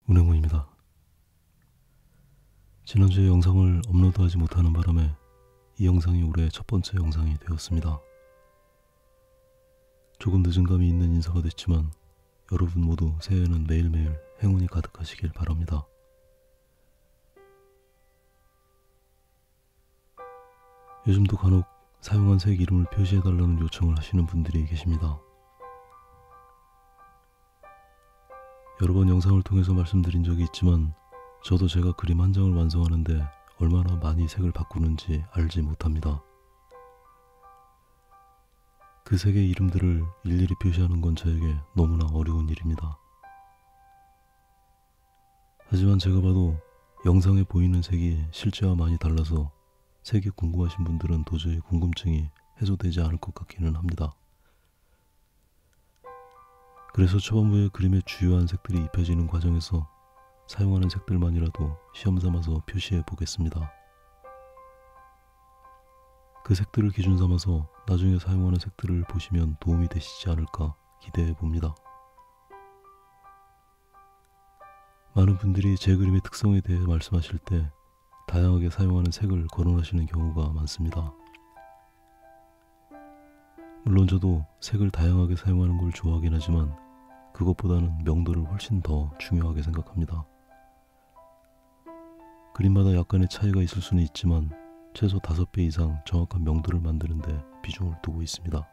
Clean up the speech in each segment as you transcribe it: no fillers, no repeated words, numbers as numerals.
운행문입니다. 지난주에 영상을 업로드하지 못하는 바람에 이 영상이 올해 첫 번째 영상이 되었습니다. 조금 늦은 감이 있는 인사가 됐지만 여러분 모두 새해에는 매일매일 행운이 가득하시길 바랍니다. 요즘도 간혹 사용한 색 이름을 표시해달라는 요청을 하시는 분들이 계십니다. 여러 번 영상을 통해서 말씀드린 적이 있지만 저도 제가 그림 한 장을 완성하는데 얼마나 많이 색을 바꾸는지 알지 못합니다. 그 색의 이름들을 일일이 표시하는 건 저에게 너무나 어려운 일입니다. 하지만 제가 봐도 영상에 보이는 색이 실제와 많이 달라서 색이 궁금하신 분들은 도저히 궁금증이 해소되지 않을 것 같기는 합니다. 그래서 초반부에 그림의 주요한 색들이 입혀지는 과정에서 사용하는 색들만이라도 시험 삼아서 표시해 보겠습니다. 그 색들을 기준 삼아서 나중에 사용하는 색들을 보시면 도움이 되시지 않을까 기대해 봅니다. 많은 분들이 제 그림의 특성에 대해 말씀하실 때 다양하게 사용하는 색을 거론하시는 경우가 많습니다. 물론 저도 색을 다양하게 사용하는 걸 좋아하긴 하지만 그것보다는 명도를 훨씬 더 중요하게 생각합니다. 그림마다 약간의 차이가 있을 수는 있지만 최소 5배 이상 정확한 명도를 만드는 데 비중을 두고 있습니다.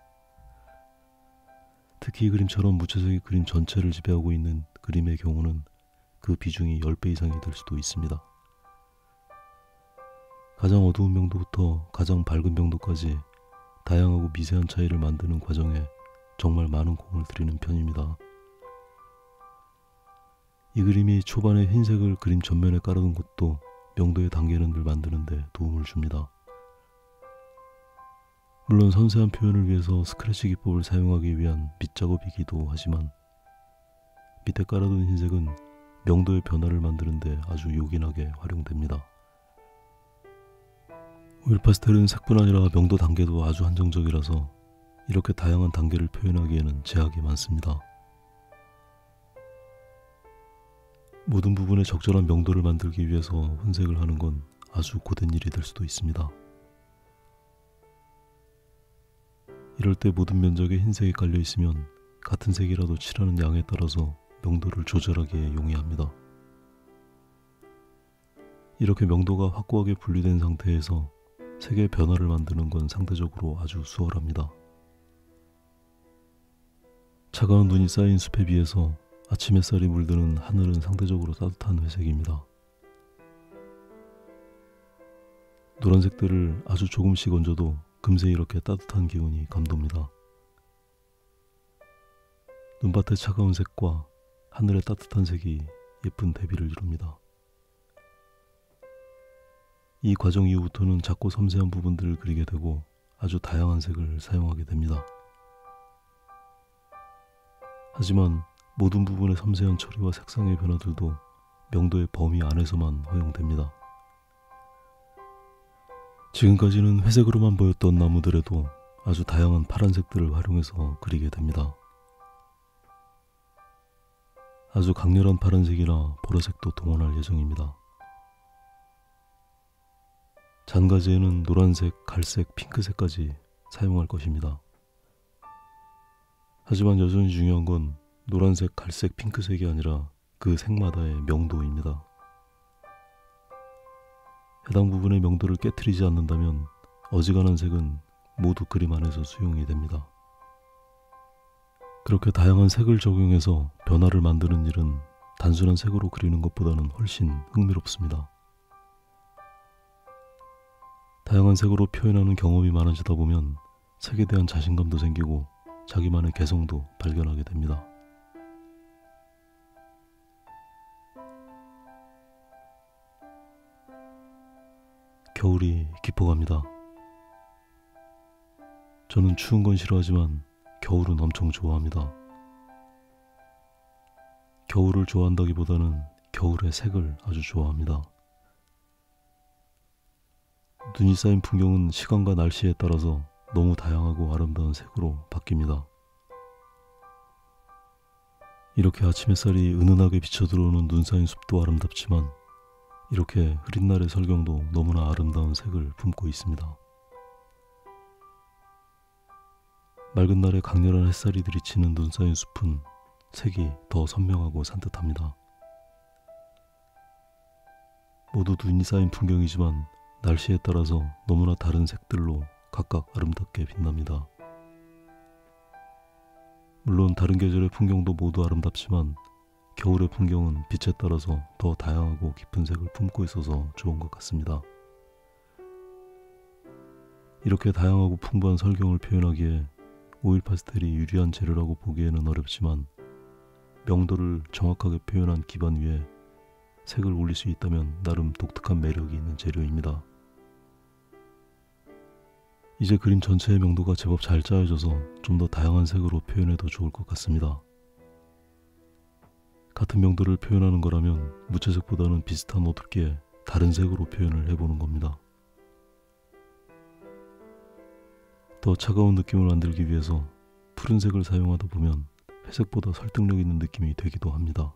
특히 이 그림처럼 무채색이 그림 전체를 지배하고 있는 그림의 경우는 그 비중이 10배 이상이 될 수도 있습니다. 가장 어두운 명도부터 가장 밝은 명도까지 다양하고 미세한 차이를 만드는 과정에 정말 많은 공을 들이는 편입니다. 이 그림이 초반에 흰색을 그림 전면에 깔아둔 것도 명도의 단계는을 만드는 데 도움을 줍니다. 물론 섬세한 표현을 위해서 스크래치 기법을 사용하기 위한 밑작업이기도 하지만 밑에 깔아둔 흰색은 명도의 변화를 만드는 데 아주 요긴하게 활용됩니다. 오일 파스텔은 색뿐 아니라 명도 단계도 아주 한정적이라서 이렇게 다양한 단계를 표현하기에는 제약이 많습니다. 모든 부분에 적절한 명도를 만들기 위해서 혼색을 하는 건 아주 고된 일이 될 수도 있습니다. 이럴 때 모든 면적에 흰색이 깔려 있으면 같은 색이라도 칠하는 양에 따라서 명도를 조절하기에 용이합니다. 이렇게 명도가 확고하게 분리된 상태에서 색의 변화를 만드는 건 상대적으로 아주 수월합니다. 차가운 눈이 쌓인 숲에 비해서 아침 햇살이 물드는 하늘은 상대적으로 따뜻한 회색입니다. 노란색들을 아주 조금씩 얹어도 금세 이렇게 따뜻한 기운이 감돕니다. 눈밭의 차가운 색과 하늘의 따뜻한 색이 예쁜 대비를 이룹니다. 이 과정 이후부터는 작고 섬세한 부분들을 그리게 되고 아주 다양한 색을 사용하게 됩니다. 하지만 모든 부분의 섬세한 처리와 색상의 변화들도 명도의 범위 안에서만 허용됩니다. 지금까지는 회색으로만 보였던 나무들에도 아주 다양한 파란색들을 활용해서 그리게 됩니다. 아주 강렬한 파란색이나 보라색도 동원할 예정입니다. 잔가지에는 노란색, 갈색, 핑크색까지 사용할 것입니다. 하지만 여전히 중요한 건 노란색, 갈색, 핑크색이 아니라 그 색마다의 명도입니다. 해당 부분의 명도를 깨트리지 않는다면 어지간한 색은 모두 그림 안에서 수용이 됩니다. 그렇게 다양한 색을 적용해서 변화를 만드는 일은 단순한 색으로 그리는 것보다는 훨씬 흥미롭습니다. 다양한 색으로 표현하는 경험이 많아지다 보면 색에 대한 자신감도 생기고 자기만의 개성도 발견하게 됩니다. 겨울이 깊어갑니다. 저는 추운 건 싫어하지만 겨울은 엄청 좋아합니다. 겨울을 좋아한다기보다는 겨울의 색을 아주 좋아합니다. 눈이 쌓인 풍경은 시간과 날씨에 따라서 너무 다양하고 아름다운 색으로 바뀝니다. 이렇게 아침 햇살이 은은하게 비쳐 들어오는 눈 쌓인 숲도 아름답지만 이렇게 흐린 날의 설경도 너무나 아름다운 색을 품고 있습니다. 맑은 날에 강렬한 햇살이 들이치는 눈 쌓인 숲은 색이 더 선명하고 산뜻합니다. 모두 눈이 쌓인 풍경이지만 날씨에 따라서 너무나 다른 색들로 각각 아름답게 빛납니다. 물론 다른 계절의 풍경도 모두 아름답지만 겨울의 풍경은 빛에 따라서 더 다양하고 깊은 색을 품고 있어서 좋은 것 같습니다. 이렇게 다양하고 풍부한 설경을 표현하기에 오일 파스텔이 유리한 재료라고 보기에는 어렵지만 명도를 정확하게 표현한 기반 위에 색을 올릴 수 있다면 나름 독특한 매력이 있는 재료입니다. 이제 그림 전체의 명도가 제법 잘 짜여져서 좀 더 다양한 색으로 표현해도 좋을 것 같습니다. 같은 명도를 표현하는 거라면 무채색보다는 비슷한 어둡기에 다른 색으로 표현을 해보는 겁니다. 더 차가운 느낌을 만들기 위해서 푸른색을 사용하다 보면 회색보다 설득력 있는 느낌이 되기도 합니다.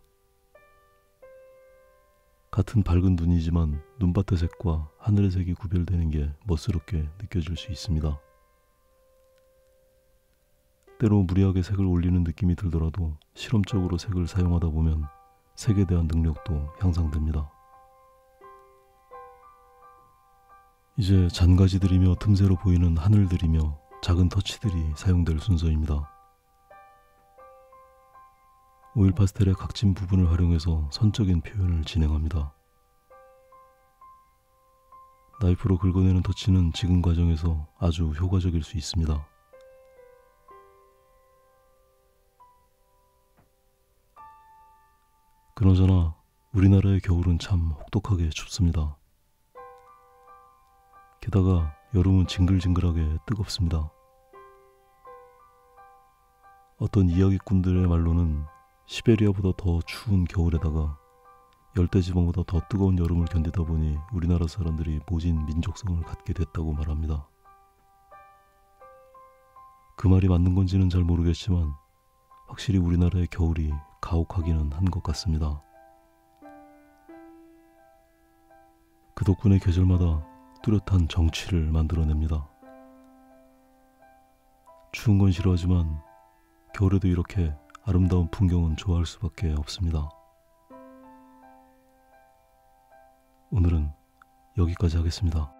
같은 밝은 눈이지만 눈밭의 색과 하늘의 색이 구별되는 게 멋스럽게 느껴질 수 있습니다. 때로 무리하게 색을 올리는 느낌이 들더라도 실험적으로 색을 사용하다 보면 색에 대한 능력도 향상됩니다. 이제 잔가지들이며 틈새로 보이는 하늘들이며 작은 터치들이 사용될 순서입니다. 오일 파스텔의 각진 부분을 활용해서 선적인 표현을 진행합니다. 나이프로 긁어내는 터치는 지금 과정에서 아주 효과적일 수 있습니다. 그나저나 우리나라의 겨울은 참 혹독하게 춥습니다. 게다가 여름은 징글징글하게 뜨겁습니다. 어떤 이야기꾼들의 말로는 시베리아보다 더 추운 겨울에다가 열대지방보다 더 뜨거운 여름을 견디다 보니 우리나라 사람들이 모진 민족성을 갖게 됐다고 말합니다. 그 말이 맞는 건지는 잘 모르겠지만 확실히 우리나라의 겨울이 가혹하기는 한 것 같습니다. 그 덕분에 계절마다 뚜렷한 정취를 만들어냅니다. 추운 건 싫어하지만 겨울에도 이렇게 아름다운 풍경은 좋아할 수밖에 없습니다. 오늘은 여기까지 하겠습니다.